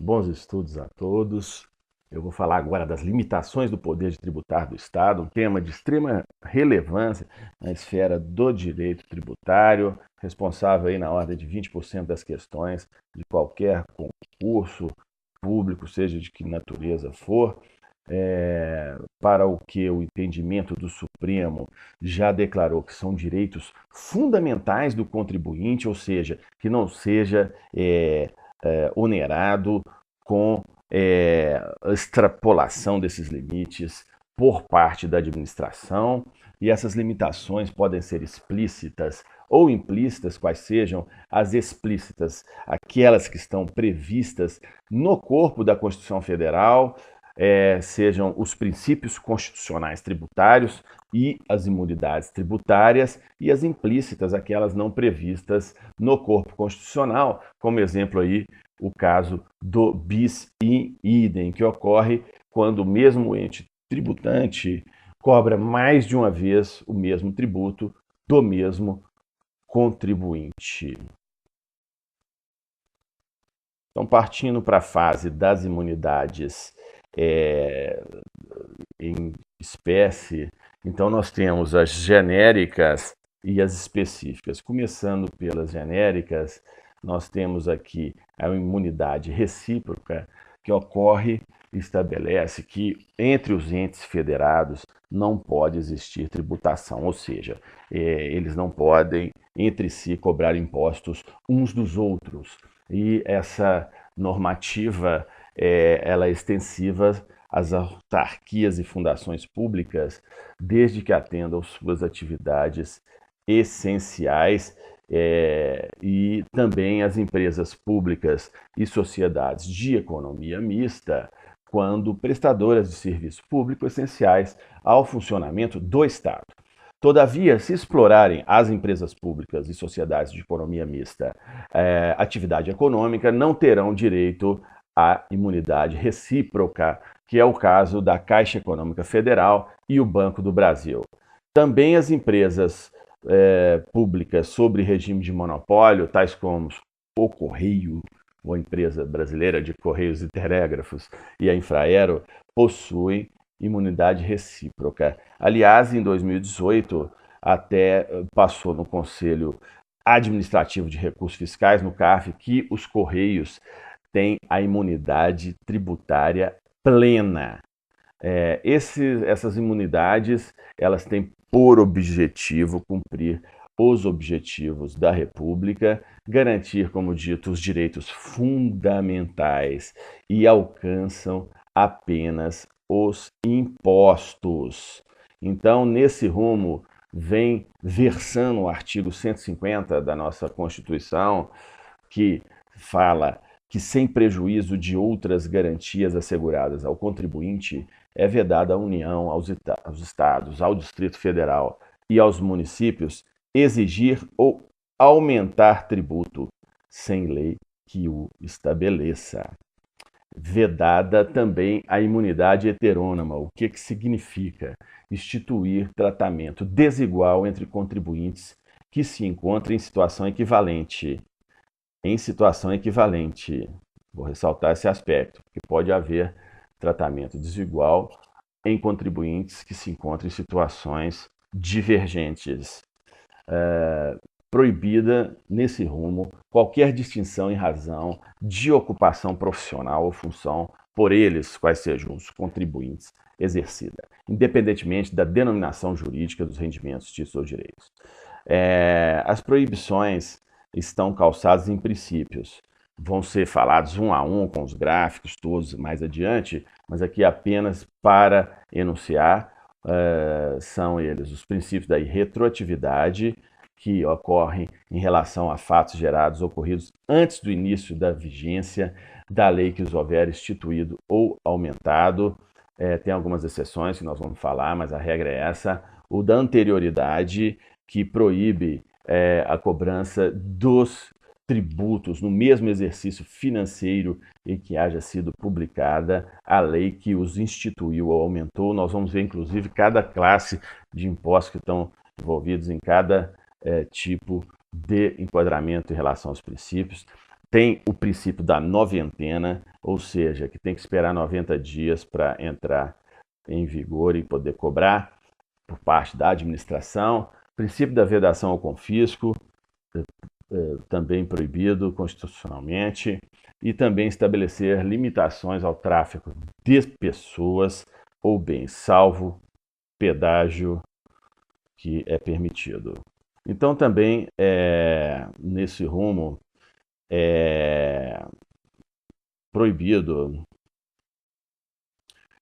Bons estudos a todos. Eu vou falar agora das limitações do poder de tributar do Estado, um tema de extrema relevância na esfera do direito tributário, responsável aí na ordem de 20% das questões de qualquer concurso público, seja de que natureza for, para o que o entendimento do Supremo já declarou que são direitos fundamentais do contribuinte, ou seja, que não seja onerado com a extrapolação desses limites por parte da administração, e essas limitações podem ser explícitas ou implícitas, quais sejam as explícitas, aquelas que estão previstas no corpo da Constituição Federal, sejam os princípios constitucionais tributários e as imunidades tributárias, e as implícitas, aquelas não previstas no corpo constitucional, como exemplo aí o caso do bis in idem, que ocorre quando o mesmo ente tributante cobra mais de uma vez o mesmo tributo do mesmo contribuinte. Então, partindo para a fase das imunidades em espécie, então nós temos as genéricas e as específicas. Começando pelas genéricas, nós temos aqui a imunidade recíproca, que ocorre e estabelece que entre os entes federados não pode existir tributação, ou seja, eles não podem entre si cobrar impostos uns dos outros. E essa normativa ela é extensiva às autarquias e fundações públicas, desde que atendam suas atividades essenciais, e também as empresas públicas e sociedades de economia mista, quando prestadoras de serviço público essenciais ao funcionamento do Estado. Todavia, se explorarem as empresas públicas e sociedades de economia mista atividade econômica, não terão direito à imunidade recíproca, que é o caso da Caixa Econômica Federal e o Banco do Brasil. Também as empresas públicas sobre regime de monopólio, tais como o Correio, ou a empresa brasileira de Correios e Telégrafos, e a Infraero, possuem imunidade recíproca. Aliás, em 2018, até passou no Conselho Administrativo de Recursos Fiscais, no CARF, que os Correios têm a imunidade tributária plena. Essas imunidades, elas têm por objetivo cumprir os objetivos da República, garantir, como dito, os direitos fundamentais e alcançam apenas os impostos. Então, nesse rumo, vem versando o artigo 150 da nossa Constituição, que fala que, sem prejuízo de outras garantias asseguradas ao contribuinte, é vedada à União, aos estados, ao Distrito Federal e aos municípios exigir ou aumentar tributo sem lei que o estabeleça. Vedada também a imunidade heterônoma. O que significa? Instituir tratamento desigual entre contribuintes que se encontram em situação equivalente. Vou ressaltar esse aspecto, porque pode haver tratamento desigual em contribuintes que se encontram em situações divergentes. Proibida, nesse rumo, qualquer distinção em razão de ocupação profissional ou função por eles, quais sejam os contribuintes, exercida, independentemente da denominação jurídica dos rendimentos de seus direitos. As proibições estão calçadas em princípios. Vão ser falados um a um com os gráficos todos mais adiante, mas aqui apenas para enunciar, são eles os princípios da irretroatividade, que ocorrem em relação a fatos gerados ocorridos antes do início da vigência da lei que os houver instituído ou aumentado. Tem algumas exceções que nós vamos falar, mas a regra é essa. O da anterioridade, que proíbe a cobrança dos tributos no mesmo exercício financeiro em que haja sido publicada a lei que os instituiu ou aumentou. Nós vamos ver, inclusive, cada classe de impostos que estão envolvidos em cada tipo de enquadramento em relação aos princípios. Tem o princípio da noventena, ou seja, que tem que esperar 90 dias para entrar em vigor e poder cobrar por parte da administração. Princípio da vedação ao confisco, também proibido constitucionalmente, e também estabelecer limitações ao tráfico de pessoas ou bens, salvo pedágio que é permitido. Então também nesse rumo é proibido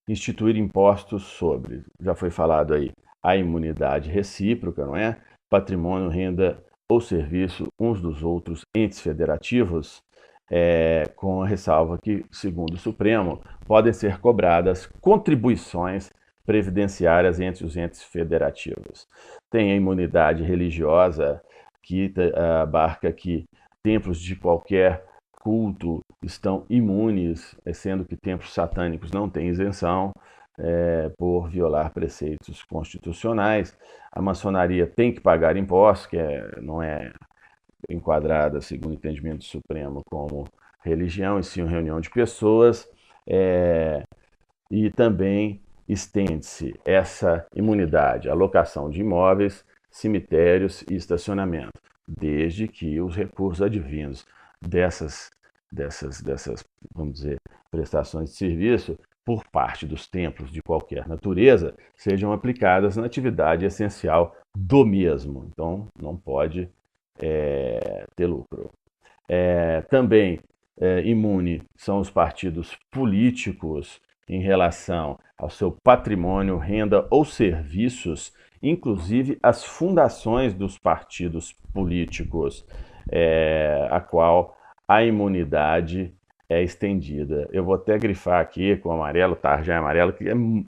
instituir impostos sobre, já foi falado aí, a imunidade recíproca, não é? Patrimônio, renda ou serviço uns dos outros entes federativos, com a ressalva que, segundo o Supremo, podem ser cobradas contribuições previdenciárias entre os entes federativos. Tem a imunidade religiosa, que abarca que templos de qualquer culto estão imunes, sendo que templos satânicos não têm isenção por violar preceitos constitucionais. A maçonaria tem que pagar impostos, que não é enquadrada, segundo o entendimento do Supremo, como religião, e sim uma reunião de pessoas. E também estende-se essa imunidade à locação de imóveis, cemitérios e estacionamento, desde que os recursos advindos dessas, vamos dizer, prestações de serviço por parte dos templos de qualquer natureza sejam aplicadas na atividade essencial do mesmo. Então, não pode ter lucro. Também imune são os partidos políticos em relação ao seu patrimônio, renda ou serviços, inclusive as fundações dos partidos políticos, a qual a imunidade é estendida. Eu vou até grifar aqui com amarelo, tarja amarelo, que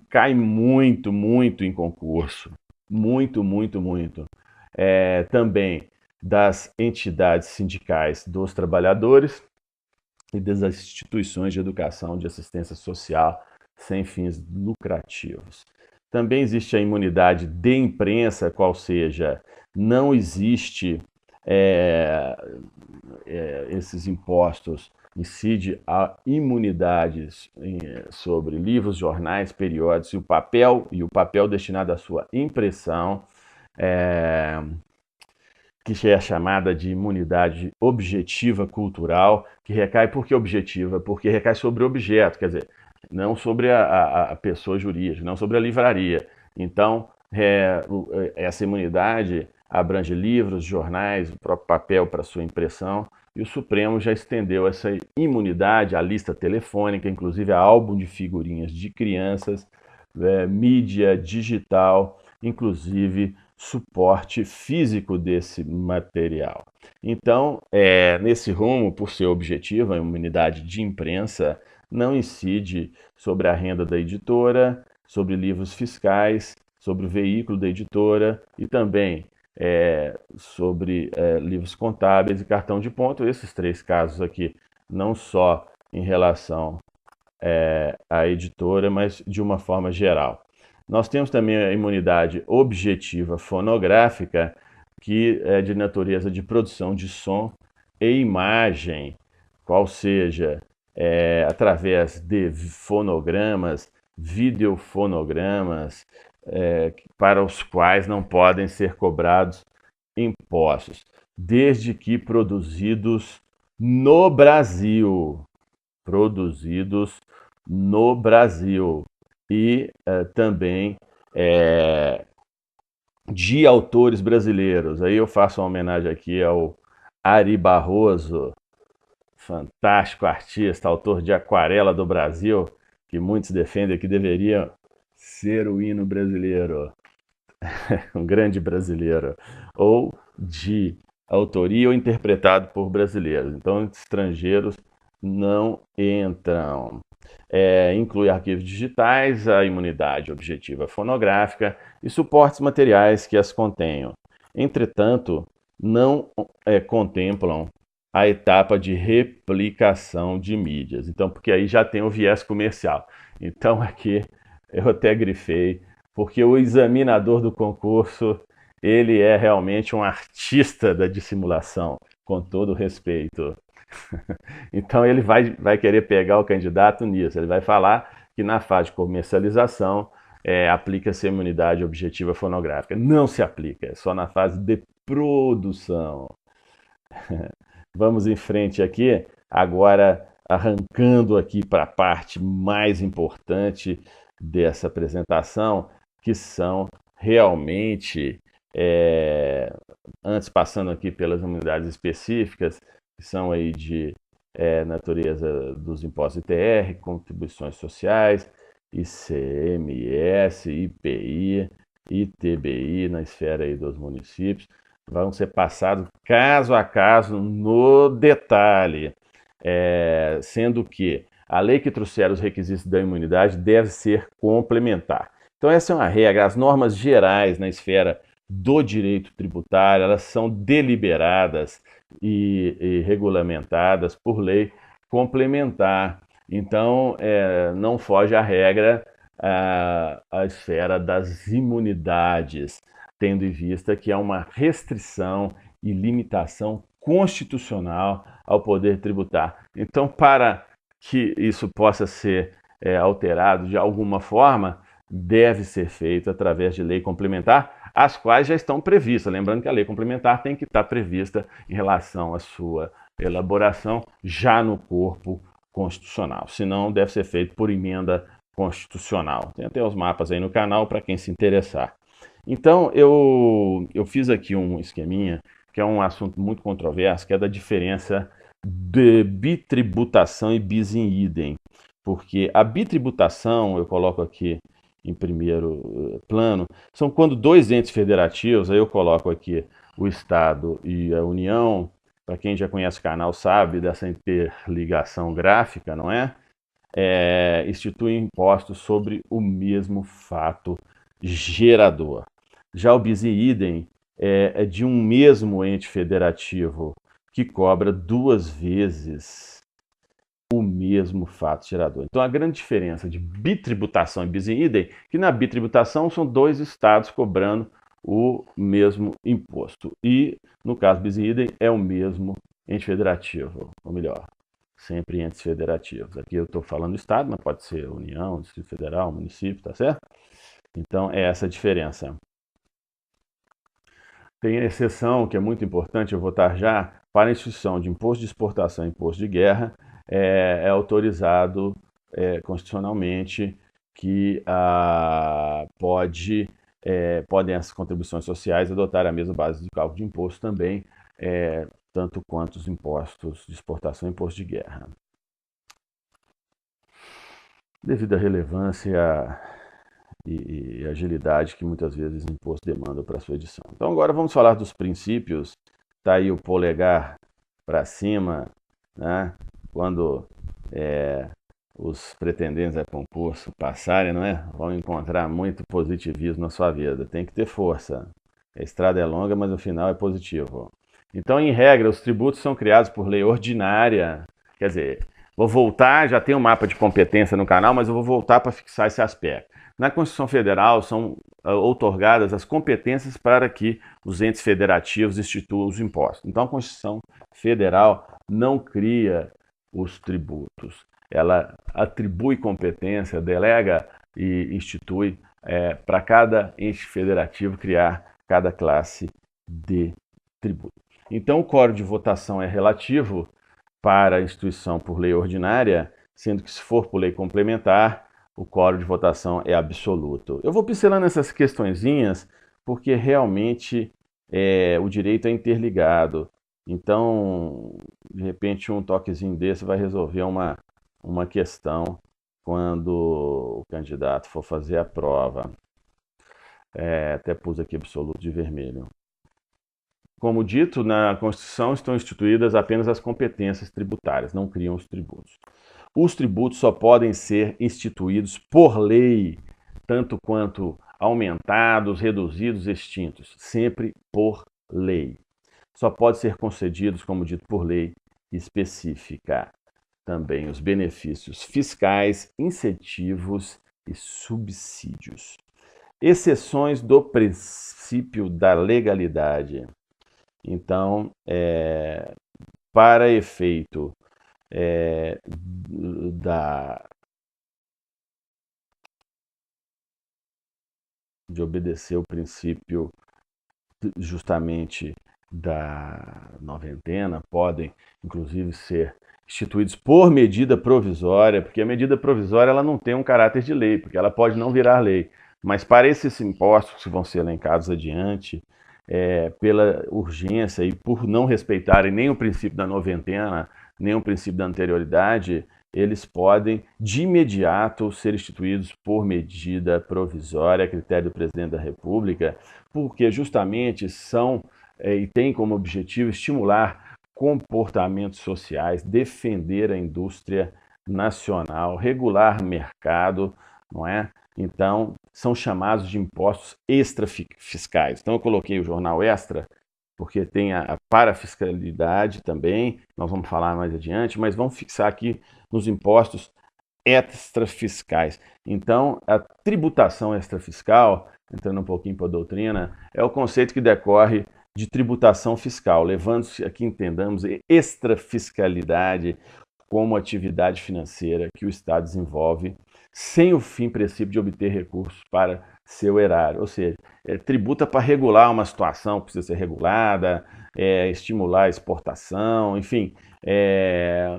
cai muito, muito em concurso. Muito, muito, muito. Também das entidades sindicais dos trabalhadores e das instituições de educação de assistência social sem fins lucrativos. Também existe a imunidade de imprensa, qual seja, não existe esses impostos, incide a imunidades sobre livros, jornais, periódicos e o papel destinado à sua impressão, que é chamada de imunidade objetiva cultural, que recai, por que objetiva? Porque recai sobre o objeto, quer dizer, não sobre a pessoa jurídica, não sobre a livraria. Então, essa imunidade abrange livros, jornais, o próprio papel para sua impressão, e o Supremo já estendeu essa imunidade à lista telefônica, inclusive a álbum de figurinhas de crianças, mídia digital, inclusive suporte físico desse material. Então, nesse rumo, por ser objetiva, a imunidade de imprensa não incide sobre a renda da editora, sobre livros fiscais, sobre o veículo da editora e também sobre livros contábeis e cartão de ponto. Esses três casos aqui, não só em relação à editora, mas de uma forma geral. Nós temos também a imunidade objetiva fonográfica, que é de natureza de produção de som e imagem, qual seja através de fonogramas, videofonogramas, para os quais não podem ser cobrados impostos, desde que produzidos no Brasil. Produzidos no Brasil. E também de autores brasileiros. Aí eu faço uma homenagem aqui ao Ari Barroso, fantástico artista, autor de Aquarela do Brasil, que muitos defendem que deveria ser o hino brasileiro, um grande brasileiro, ou de autoria ou interpretado por brasileiros. Então, estrangeiros não entram. Inclui arquivos digitais, a imunidade objetiva fonográfica e suportes materiais que as contenham. Entretanto, não contemplam a etapa de replicação de mídias. Então, porque aí já tem o viés comercial. Então, aqui eu até grifei, porque o examinador do concurso, ele é realmente um artista da dissimulação, com todo respeito. Então ele vai querer pegar o candidato nisso. Ele vai falar que na fase de comercialização aplica-se a imunidade objetiva fonográfica. Não se aplica, é só na fase de produção. Vamos em frente aqui, agora arrancando aqui para a parte mais importante dessa apresentação, que são realmente, antes passando aqui pelas unidades específicas, que são aí de natureza dos impostos ITR, contribuições sociais, ICMS, IPI, ITBI na esfera aí dos municípios, vão ser passados caso a caso no detalhe, sendo que a lei que trouxer os requisitos da imunidade deve ser complementar. Então essa é uma regra, as normas gerais na esfera do direito tributário, elas são deliberadas e regulamentadas por lei complementar. Então não foge à regra a esfera das imunidades, tendo em vista que há uma restrição e limitação constitucional ao poder tributar. Então, para que isso possa ser alterado de alguma forma, deve ser feito através de lei complementar, as quais já estão previstas. Lembrando que a lei complementar tem que estar prevista em relação à sua elaboração já no corpo constitucional. Senão, deve ser feito por emenda constitucional. Tem até os mapas aí no canal para quem se interessar. Então, eu fiz aqui um esqueminha, que é um assunto muito controverso, que é da diferença de bitributação e bis in idem. Porque a bitributação, eu coloco aqui em primeiro plano, são quando dois entes federativos, aí eu coloco aqui o Estado e a União, para quem já conhece o canal sabe dessa interligação gráfica, não é? Instituem impostos sobre o mesmo fato gerador. Já o bis in idem é de um mesmo ente federativo que cobra duas vezes o mesmo fato gerador. Então a grande diferença de bitributação e bis in idem é que na bitributação são dois estados cobrando o mesmo imposto e no caso bis in idem é o mesmo ente federativo, ou melhor, sempre entes federativos. Aqui eu estou falando do estado, mas pode ser União, Distrito Federal, município, tá certo? Então é essa a diferença. Tem a exceção, que é muito importante, eu vou estar já, para a instituição de imposto de exportação e imposto de guerra, é autorizado constitucionalmente que podem as contribuições sociais adotar a mesma base de cálculo de imposto também, tanto quanto os impostos de exportação e imposto de guerra. Devido à relevância e agilidade que muitas vezes o imposto demanda para a sua edição. Então agora vamos falar dos princípios. Está aí o polegar para cima, né? Quando os pretendentes a concurso passarem, não é? Vão encontrar muito positivismo na sua vida. Tem que ter força. A estrada é longa, mas o final é positivo. Então, em regra, os tributos são criados por lei ordinária. Quer dizer, vou voltar, já tem um mapa de competência no canal, mas eu vou voltar para fixar esse aspecto. Na Constituição Federal são outorgadas as competências para que os entes federativos instituam os impostos. Então, a Constituição Federal não cria os tributos. Ela atribui competência, delega e institui para cada ente federativo criar cada classe de tributo. Então, o quórum de votação é relativo para a instituição por lei ordinária, sendo que se for por lei complementar, o quórum de votação é absoluto. Eu vou pincelando essas questõezinhas porque realmente o direito é interligado. Então, de repente, um toquezinho desse vai resolver uma questão quando o candidato for fazer a prova. Até pus aqui absoluto de vermelho. Como dito, na Constituição estão instituídas apenas as competências tributárias, não criam os tributos. Os tributos só podem ser instituídos por lei, tanto quanto aumentados, reduzidos, extintos, sempre por lei. Só pode ser concedidos, como dito, por lei específica. Também os benefícios fiscais, incentivos e subsídios. Exceções do princípio da legalidade. Então, para efeito de obedecer o princípio justamente da noventena, podem inclusive ser instituídos por medida provisória, porque a medida provisória ela não tem um caráter de lei, porque ela pode não virar lei. Mas para esses impostos que vão ser elencados adiante, pela urgência e por não respeitarem nem o princípio da noventena, nem o princípio da anterioridade, eles podem de imediato ser instituídos por medida provisória, a critério do presidente da República, porque justamente são e têm como objetivo estimular comportamentos sociais, defender a indústria nacional, regular mercado, não é? Então, são chamados de impostos extrafiscais. Então, eu coloquei o jornal Extra, porque tem a parafiscalidade também, nós vamos falar mais adiante, mas vamos fixar aqui nos impostos extrafiscais. Então, a tributação extrafiscal, entrando um pouquinho para a doutrina, é o conceito que decorre de tributação fiscal, levando-se aqui, entendamos, extrafiscalidade como atividade financeira que o Estado desenvolve sem o fim princípio de obter recursos para seu erário, ou seja, tributa para regular uma situação que precisa ser regulada, estimular a exportação, enfim,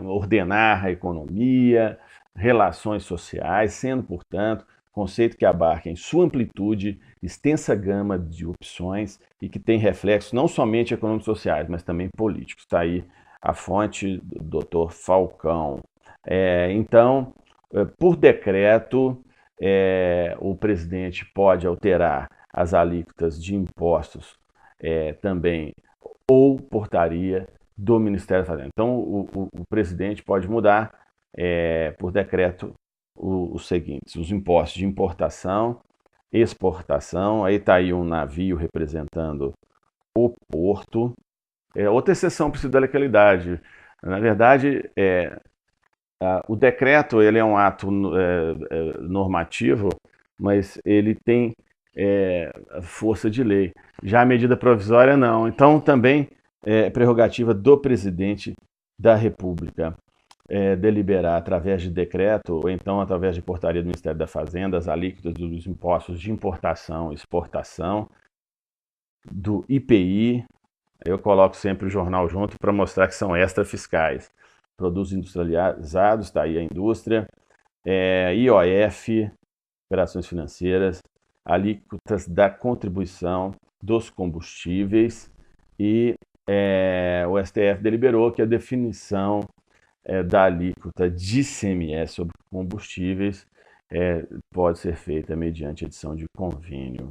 ordenar a economia, relações sociais, sendo, portanto, conceito que abarca em sua amplitude extensa gama de opções e que tem reflexos não somente econômicos e sociais, mas também políticos. Está aí a fonte do Dr. Falcão. Então, por decreto, o presidente pode alterar as alíquotas de impostos também, ou portaria do Ministério da Fazenda. Então, o presidente pode mudar por decreto os seguintes: os impostos de importação, exportação, aí está aí um navio representando o porto. Outra exceção princípio da legalidade. Na verdade, o decreto ele é um ato normativo, mas ele tem força de lei. Já a medida provisória não. Então também é prerrogativa do presidente da República deliberar através de decreto ou então através de portaria do Ministério da Fazenda as alíquotas dos impostos de importação e exportação, do IPI. Eu coloco sempre o jornal junto para mostrar que são extrafiscais. Produtos industrializados, está aí a indústria, IOF, operações financeiras, alíquotas da contribuição dos combustíveis e o STF deliberou que a definição da alíquota de ICMS sobre combustíveis pode ser feita mediante edição de convênio.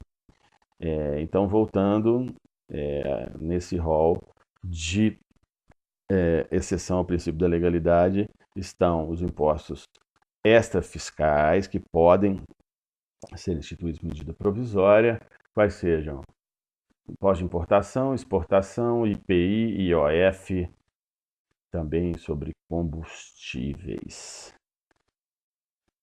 Então, voltando nesse rol de exceção ao princípio da legalidade, estão os impostos extrafiscais, que podem ser instituídos por medida provisória, quais sejam imposto de importação, exportação, IPI, IOF, também sobre combustíveis.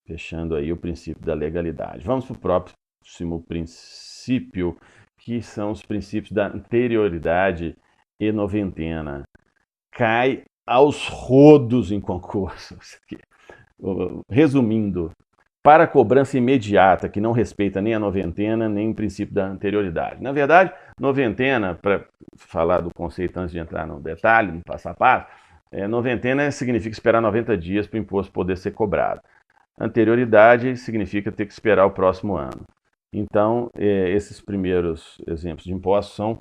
Fechando aí o princípio da legalidade. Vamos para o próximo princípio, que são os princípios da anterioridade e noventena. Cai aos rodos em concursos. Resumindo, para cobrança imediata, que não respeita nem a noventena, nem o princípio da anterioridade. Na verdade, noventena, para falar do conceito antes de entrar no detalhe, no passo a passo, noventena significa esperar 90 dias para o imposto poder ser cobrado. Anterioridade significa ter que esperar o próximo ano. Então, esses primeiros exemplos de impostos são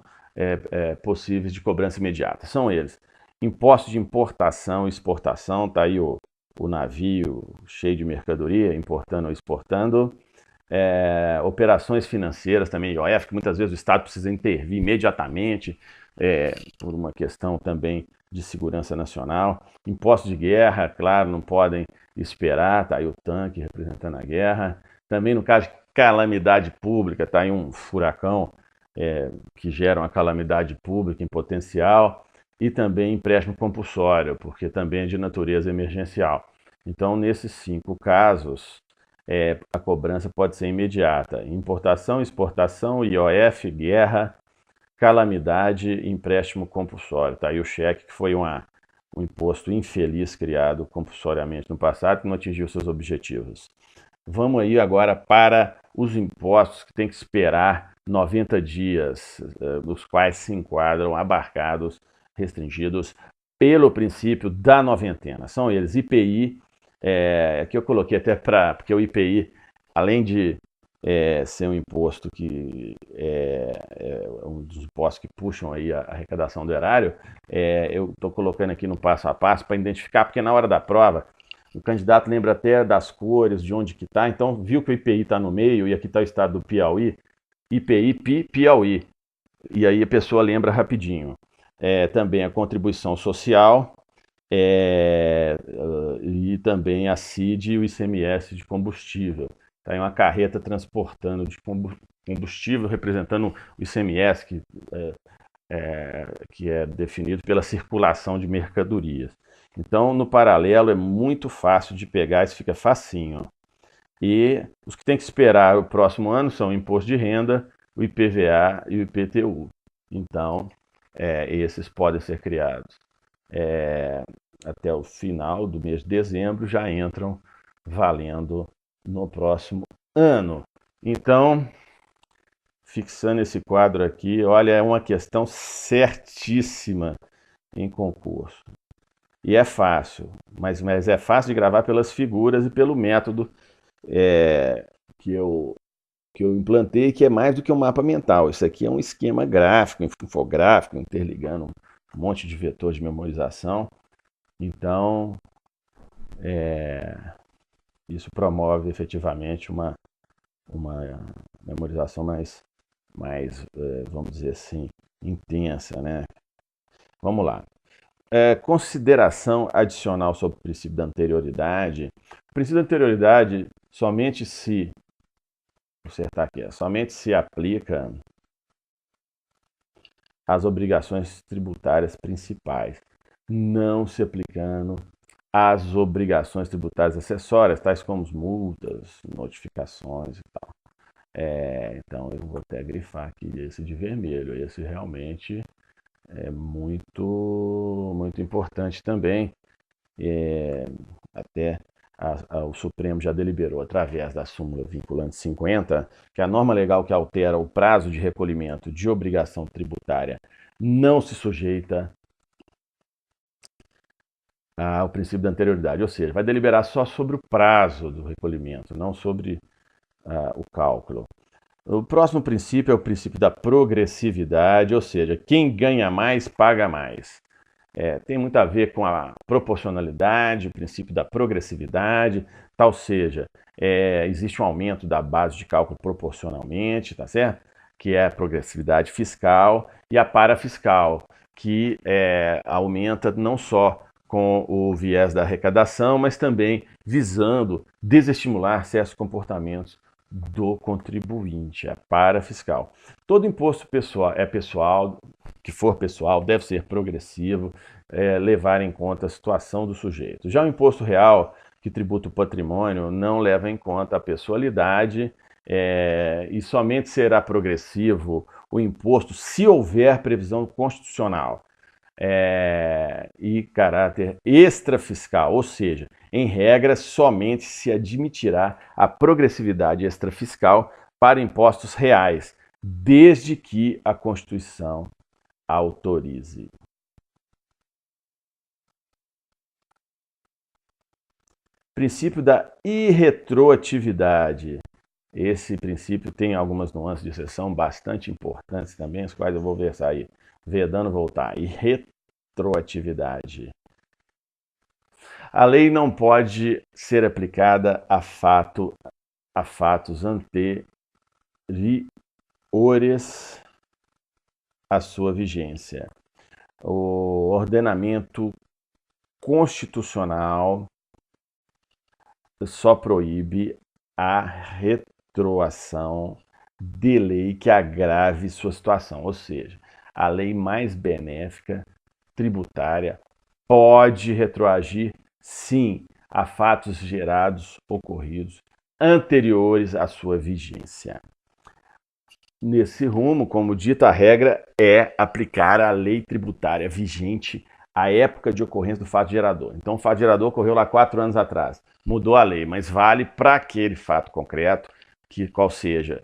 possíveis de cobrança imediata. São eles: impostos de importação e exportação, está aí o navio cheio de mercadoria, importando ou exportando. Operações financeiras também, IOF, que muitas vezes o Estado precisa intervir imediatamente, por uma questão também de segurança nacional. Impostos de guerra, claro, não podem esperar, está aí o tanque representando a guerra. Também no caso de calamidade pública, está aí um furacão que gera uma calamidade pública em potencial, e também empréstimo compulsório, porque também é de natureza emergencial. Então, nesses 5 casos, a cobrança pode ser imediata: importação, exportação, IOF, guerra, calamidade, empréstimo compulsório. Tá aí o cheque, que foi uma um imposto infeliz criado compulsoriamente no passado que não atingiu seus objetivos. Vamos aí agora para os impostos que tem que esperar 90 dias, nos quais se enquadram abarcados, restringidos pelo princípio da noventena. São eles IPI, aqui eu coloquei até porque o IPI, além de ser um imposto que é um dos impostos que puxam aí a arrecadação do erário, eu estou colocando aqui no passo a passo para identificar, porque na hora da prova o candidato lembra até das cores, de onde que está, então viu que o IPI está no meio e aqui está o estado do Piauí, IPI, Piauí, e aí a pessoa lembra rapidinho. Também a contribuição social, e também a CID e o ICMS de combustível. Está aí uma carreta transportando de combustível, representando o ICMS, que é definido pela circulação de mercadorias. Então, no paralelo, é muito fácil de pegar, isso fica facinho. E os que tem que esperar o próximo ano são o imposto de renda, o IPVA e o IPTU. Então, esses podem ser criados até o final do mês de dezembro, já entram valendo no próximo ano. Então, fixando esse quadro aqui, olha, é uma questão certíssima em concurso. E é fácil, mas é fácil de gravar pelas figuras e pelo método que eu implantei, que é mais do que um mapa mental. Isso aqui é um esquema gráfico, infográfico, interligando um monte de vetores de memorização. Então, isso promove efetivamente uma memorização mais, vamos dizer assim, intensa, né? Vamos lá. Consideração adicional sobre o princípio da anterioridade. O princípio da anterioridade somente se aplica às obrigações tributárias principais, não se aplicando às obrigações tributárias acessórias, tais como multas, notificações e tal. Então eu vou até grifar aqui esse de vermelho, esse realmente é muito, muito importante também. Até o Supremo já deliberou, através da súmula vinculante 50, que a norma legal que altera o prazo de recolhimento de obrigação tributária não se sujeita ao princípio da anterioridade, ou seja, vai deliberar só sobre o prazo do recolhimento, não sobre o cálculo. O próximo princípio é o princípio da progressividade, ou seja, quem ganha mais, paga mais. Tem muito a ver com a proporcionalidade, o princípio da progressividade, tal seja, existe um aumento da base de cálculo proporcionalmente, tá certo? Que é a progressividade fiscal, e a parafiscal, que aumenta não só com o viés da arrecadação, mas também visando desestimular certos comportamentos do contribuinte, a parafiscal. Todo imposto pessoal, que for pessoal, deve ser progressivo, levar em conta a situação do sujeito. Já o imposto real, que tributa o patrimônio, não leva em conta a pessoalidade, e somente será progressivo o imposto se houver previsão constitucional e caráter extrafiscal, ou seja, em regra, somente se admitirá a progressividade extrafiscal para impostos reais, desde que a Constituição autorize. Princípio da irretroatividade. Esse princípio tem algumas nuances de exceção bastante importantes também, as quais eu vou versar aí, vedando voltar. Irretroatividade. A lei não pode ser aplicada a fatos anteriores à sua vigência. O ordenamento constitucional só proíbe a retroação de lei que agrave sua situação, ou seja, a lei mais benéfica tributária pode retroagir, sim, a fatos ocorridos anteriores à sua vigência. Nesse rumo, como dita, a regra é aplicar a lei tributária vigente a época de ocorrência do fato gerador. Então, o fato gerador ocorreu lá 4 anos atrás. Mudou a lei, mas vale para aquele fato concreto, que qual seja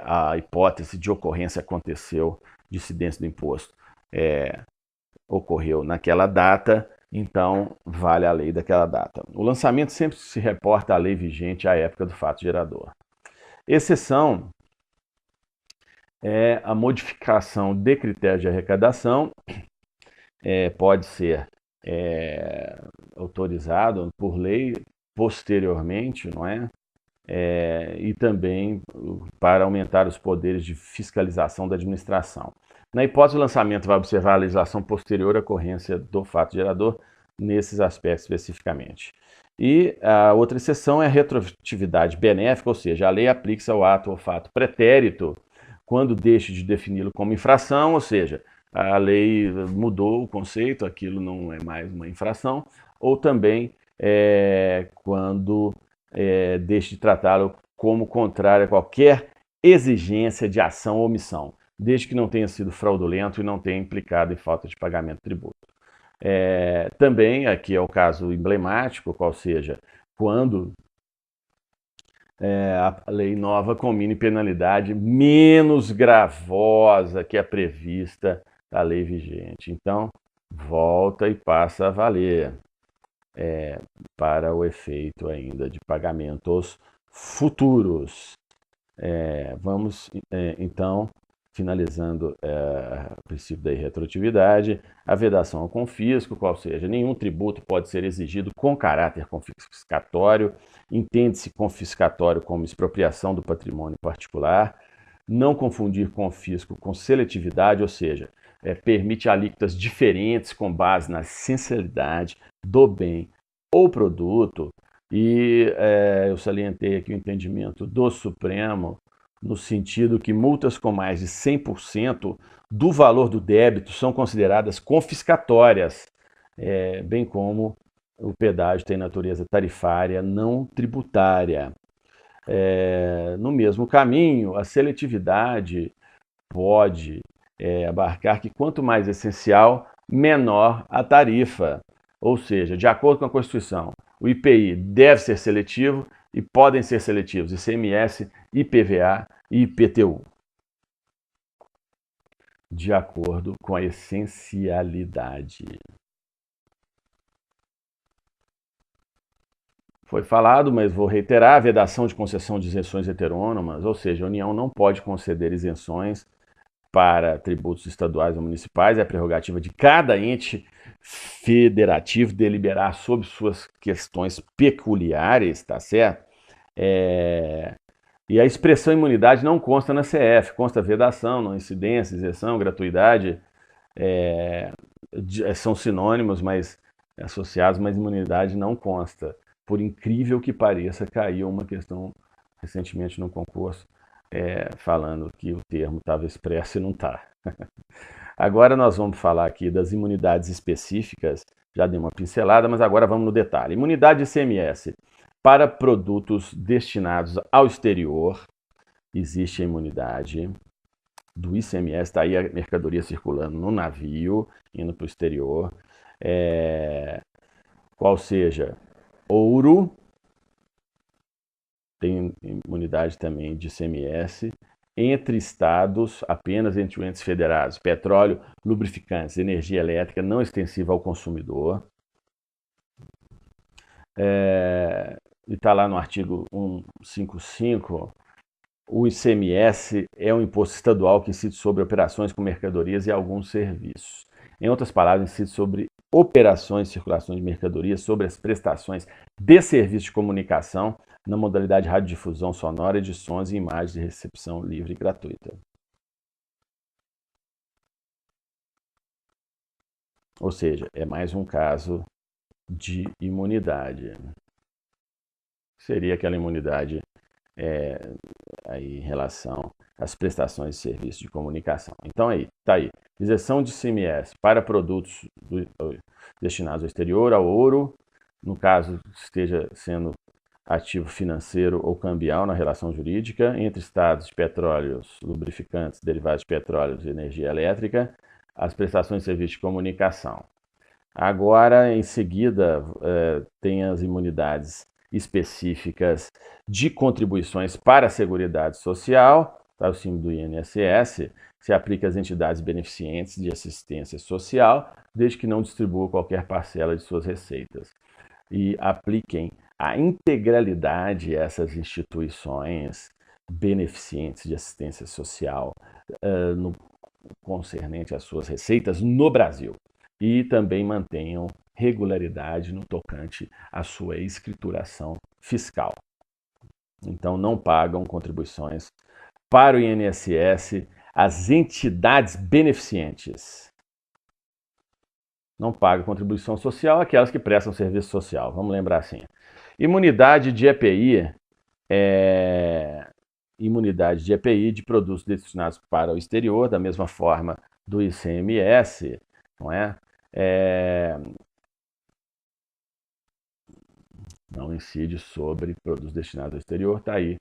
a hipótese de ocorrência aconteceu, de incidência do imposto ocorreu naquela data, então vale a lei daquela data. O lançamento sempre se reporta à lei vigente à época do fato gerador. Exceção é a modificação de critérios de arrecadação, pode ser autorizado por lei posteriormente, não é? E também para aumentar os poderes de fiscalização da administração. Na hipótese do lançamento, vai observar a legislação posterior à ocorrência do fato gerador, nesses aspectos especificamente. E a outra exceção é a retroatividade benéfica, ou seja, a lei aplica-se ao ato ou fato pretérito quando deixe de defini-lo como infração, ou seja, a lei mudou o conceito, aquilo não é mais uma infração, ou também quando deixe de tratá-lo como contrário a qualquer exigência de ação ou omissão, desde que não tenha sido fraudulento e não tenha implicado em falta de pagamento de tributo. Também, aqui é o caso emblemático, qual seja, quando a lei nova combine penalidade menos gravosa que a prevista da lei vigente. Então, volta e passa a valer para o efeito ainda de pagamentos futuros. Vamos, então, finalizando o princípio da irretroatividade, a vedação ao confisco, qual seja, nenhum tributo pode ser exigido com caráter confiscatório, entende-se confiscatório como expropriação do patrimônio particular, não confundir confisco com seletividade, ou seja, permite alíquotas diferentes com base na essencialidade do bem ou produto, e eu salientei aqui o entendimento do Supremo, no sentido que multas com mais de 100% do valor do débito são consideradas confiscatórias, bem como o pedágio tem natureza tarifária, não tributária. No mesmo caminho, a seletividade pode abarcar que quanto mais essencial, menor a tarifa. Ou seja, de acordo com a Constituição, o IPI deve ser seletivo e podem ser seletivos ICMS, IPVA e IPTU, de acordo com a essencialidade. Foi falado, mas vou reiterar, a vedação de concessão de isenções heterônomas, ou seja, a União não pode conceder isenções para tributos estaduais ou municipais, é a prerrogativa de cada ente federativo deliberar sobre suas questões peculiares, tá certo? E a expressão imunidade não consta na CF, consta vedação, não incidência, isenção, gratuidade, são sinônimos, mas associados, mas imunidade não consta. Por incrível que pareça, caiu uma questão recentemente no concurso, falando que o termo estava expresso e não está. Agora nós vamos falar aqui das imunidades específicas, já dei uma pincelada, mas agora vamos no detalhe. Imunidade ICMS. Para produtos destinados ao exterior, existe a imunidade do ICMS, está aí a mercadoria circulando no navio, indo para o exterior, qual seja ouro, tem imunidade também de ICMS, entre estados, apenas entre entes federados, petróleo, lubrificantes, energia elétrica não extensiva ao consumidor. E está lá no artigo 155, o ICMS é um imposto estadual que incide sobre operações com mercadorias e alguns serviços. Em outras palavras, incide sobre operações de circulação de mercadorias, sobre as prestações de serviço de comunicação na modalidade de radiodifusão sonora, de sons e imagens de recepção livre e gratuita. Ou seja, é mais um caso de imunidade. Seria aquela imunidade aí em relação às prestações de serviço de comunicação. Então está aí, isenção de ICMS para produtos destinados ao exterior, ao ouro, no caso esteja sendo ativo financeiro ou cambial na relação jurídica, entre estados de petróleos, lubrificantes, derivados de petróleo e energia elétrica, as prestações de serviço de comunicação. Agora, em seguida, tem as imunidades específicas de contribuições para a Seguridade Social, para o símbolo do INSS, se aplica às entidades beneficentes de assistência social, desde que não distribua qualquer parcela de suas receitas. E apliquem a integralidade a essas instituições beneficentes de assistência social no concernente às suas receitas no Brasil. E também mantenham regularidade no tocante à sua escrituração fiscal. Então, não pagam contribuições para o INSS as entidades beneficentes. Não pagam contribuição social aquelas que prestam serviço social. Vamos lembrar assim. Imunidade de EPI imunidade de EPI de produtos destinados para o exterior, da mesma forma do ICMS, não é? Não incide sobre produtos destinados ao exterior, está aí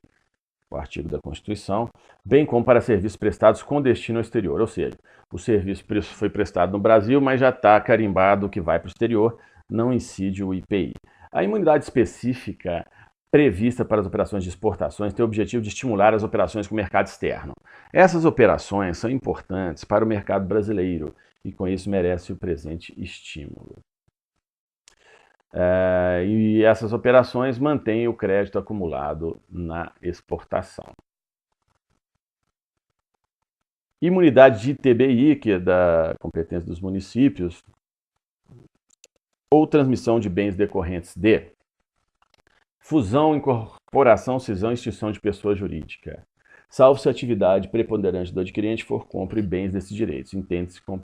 o artigo da Constituição, bem como para serviços prestados com destino ao exterior, ou seja, o serviço foi prestado no Brasil, mas já está carimbado que vai para o exterior, não incide o IPI. A imunidade específica prevista para as operações de exportações tem o objetivo de estimular as operações com o mercado externo. Essas operações são importantes para o mercado brasileiro e com isso merece o presente estímulo. E essas operações mantêm o crédito acumulado na exportação. Imunidade de ITBI, que é da competência dos municípios, ou transmissão de bens decorrentes de fusão, incorporação, cisão e extinção de pessoa jurídica, salvo se a atividade preponderante do adquirente for compra e bens desses direitos. Entende-se como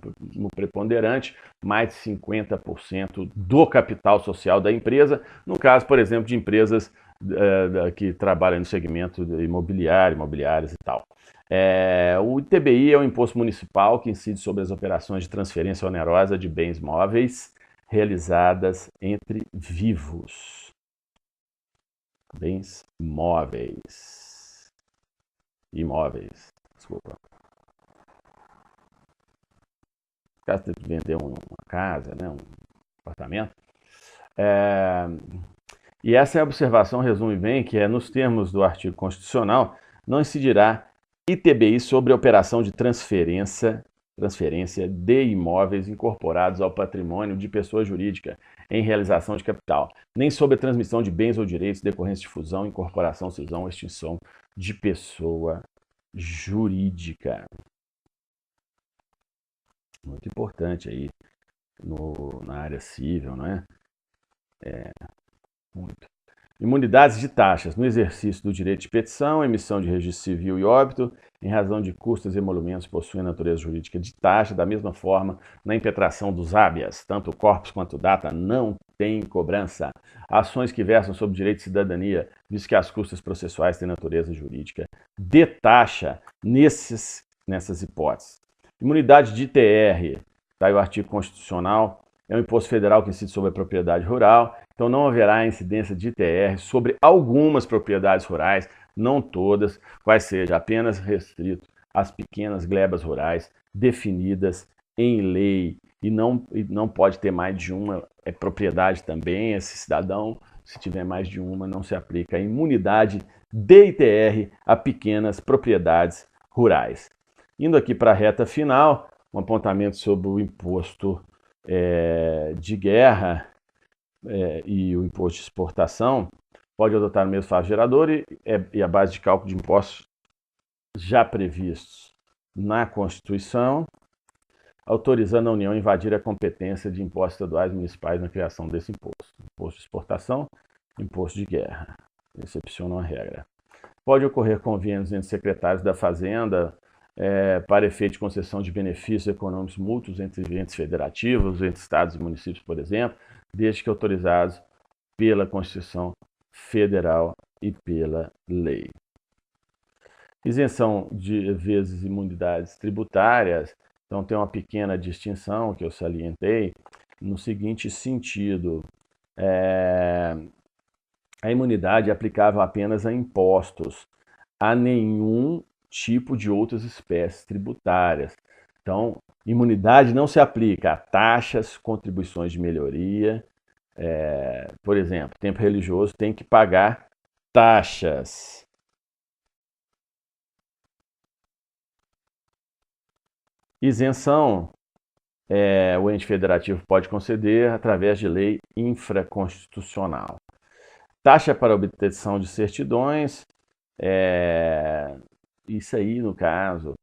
preponderante mais de 50% do capital social da empresa, no caso, por exemplo, de empresas que trabalham no segmento imobiliário, imobiliárias e tal. O ITBI é o imposto municipal que incide sobre as operações de transferência onerosa de bens móveis realizadas entre vivos. Bens móveis. Imóveis, desculpa. Caso você vender uma casa, né, um apartamento. E essa observação resume bem que nos termos do artigo constitucional, não incidirá ITBI sobre a operação de transferência de imóveis incorporados ao patrimônio de pessoa jurídica em realização de capital, nem sobre a transmissão de bens ou direitos decorrentes de fusão, incorporação, cisão ou extinção de pessoa jurídica. Muito importante aí na área civil, não é? Muito. Imunidades de taxas no exercício do direito de petição, emissão de registro civil e óbito, em razão de custos e emolumentos possuem natureza jurídica de taxa, da mesma forma, na impetração dos habeas, tanto o corpus quanto o data não tem cobrança. Ações que versam sobre direito de cidadania, visto que as custas processuais têm natureza jurídica de taxa nessas hipóteses. Imunidade de ITR, está aí o artigo constitucional, é um imposto federal que incide sobre a propriedade rural, então não haverá incidência de ITR sobre algumas propriedades rurais, não todas, quais seja apenas restrito às pequenas glebas rurais definidas em lei e não pode ter mais de uma propriedade também. Esse cidadão, se tiver mais de uma, não se aplica a imunidade de ITR a pequenas propriedades rurais. Indo aqui para a reta final, um apontamento sobre o imposto de guerra e o imposto de exportação. Pode adotar o mesmo fato gerador e a base de cálculo de impostos já previstos na Constituição, autorizando a União a invadir a competência de impostos estaduais e municipais na criação desse imposto. Imposto de exportação, imposto de guerra. Excepcionam a regra. Pode ocorrer convênios entre secretários da Fazenda para efeito de concessão de benefícios econômicos mútuos entre entes federativos, entre estados e municípios, por exemplo, desde que autorizados pela Constituição Federal e pela lei. Isenção de vezes imunidades tributárias, então tem uma pequena distinção que eu salientei, no seguinte sentido: a imunidade é aplicável apenas a impostos, a nenhum tipo de outras espécies tributárias. Então, imunidade não se aplica a taxas, contribuições de melhoria. Por exemplo, tempo religioso tem que pagar taxas. Isenção, o ente federativo pode conceder através de lei infraconstitucional. Taxa para obtenção de certidões, isso aí, no caso,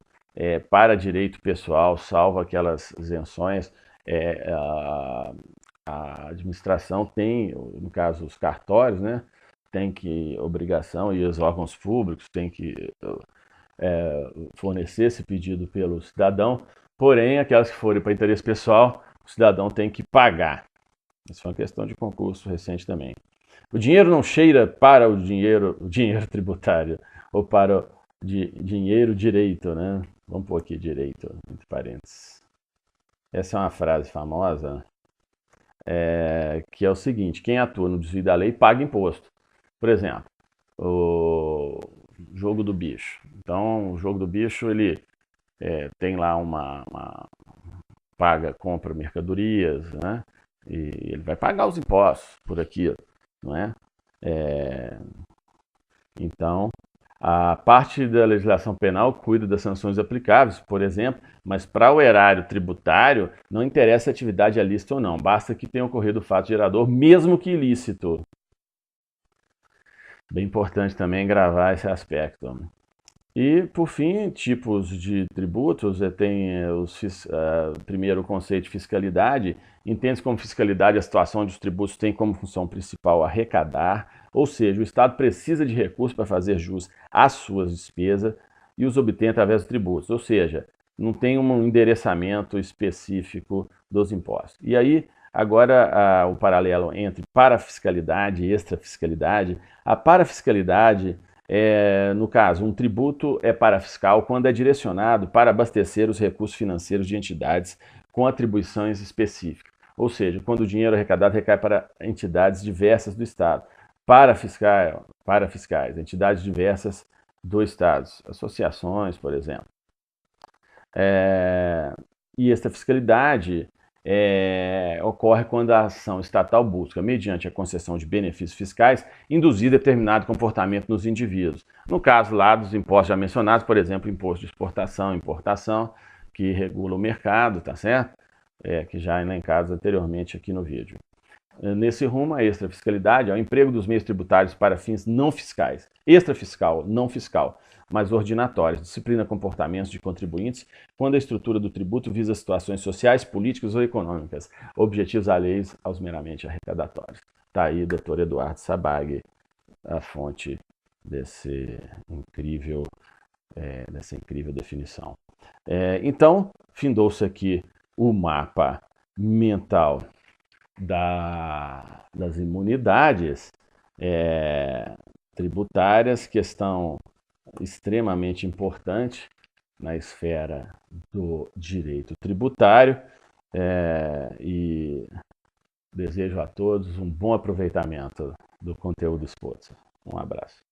para direito pessoal, salvo aquelas isenções, a administração tem, no caso, os cartórios, né, tem que obrigação, e os órgãos públicos têm que fornecer esse pedido pelo cidadão, porém, aquelas que forem para interesse pessoal, o cidadão tem que pagar. Isso foi uma questão de concurso recente também. O dinheiro não cheira para o dinheiro tributário, ou para o dinheiro direito, né? Vamos pôr aqui direito, entre parênteses. Essa é uma frase famosa, que é o seguinte: quem atua no desvio da lei paga imposto. Por exemplo, o jogo do bicho. Então, o jogo do bicho, ele tem lá compra mercadorias, né? E ele vai pagar os impostos por aquilo, não é? Então, a parte da legislação penal cuida das sanções aplicáveis, por exemplo, mas para o erário tributário não interessa se a atividade é lícita ou não, basta que tenha ocorrido o fato gerador, mesmo que ilícito. Bem importante também gravar esse aspecto. E, por fim, tipos de tributos, tem primeiro o conceito de fiscalidade. Entende-se como fiscalidade a situação onde os tributos têm como função principal arrecadar, ou seja, o Estado precisa de recursos para fazer jus às suas despesas e os obtém através dos tributos, ou seja, não tem um endereçamento específico dos impostos. E aí, agora, o paralelo entre parafiscalidade e extrafiscalidade. A parafiscalidade no caso, um tributo é parafiscal quando é direcionado para abastecer os recursos financeiros de entidades com atribuições específicas. Ou seja, quando o dinheiro arrecadado recai para entidades diversas do Estado. Parafiscais, entidades diversas do Estado, associações, por exemplo. E esta fiscalidade ocorre quando a ação estatal busca, mediante a concessão de benefícios fiscais, induzir determinado comportamento nos indivíduos. No caso lá dos impostos já mencionados, por exemplo, imposto de exportação, importação, que regula o mercado, tá certo? Que já elencados anteriormente aqui no vídeo. Nesse rumo, a extrafiscalidade é o emprego dos meios tributários para fins não fiscais, extrafiscal, não fiscal, mas ordinatórias, disciplina comportamentos de contribuintes, quando a estrutura do tributo visa situações sociais, políticas ou econômicas, objetivos alheios aos meramente arrecadatórios. Está aí, doutor Eduardo Sabag, a fonte dessa incrível definição. Então, findou-se aqui o mapa mental das imunidades tributárias, questão extremamente importante na esfera do direito tributário, e desejo a todos um bom aproveitamento do conteúdo exposto. Um abraço.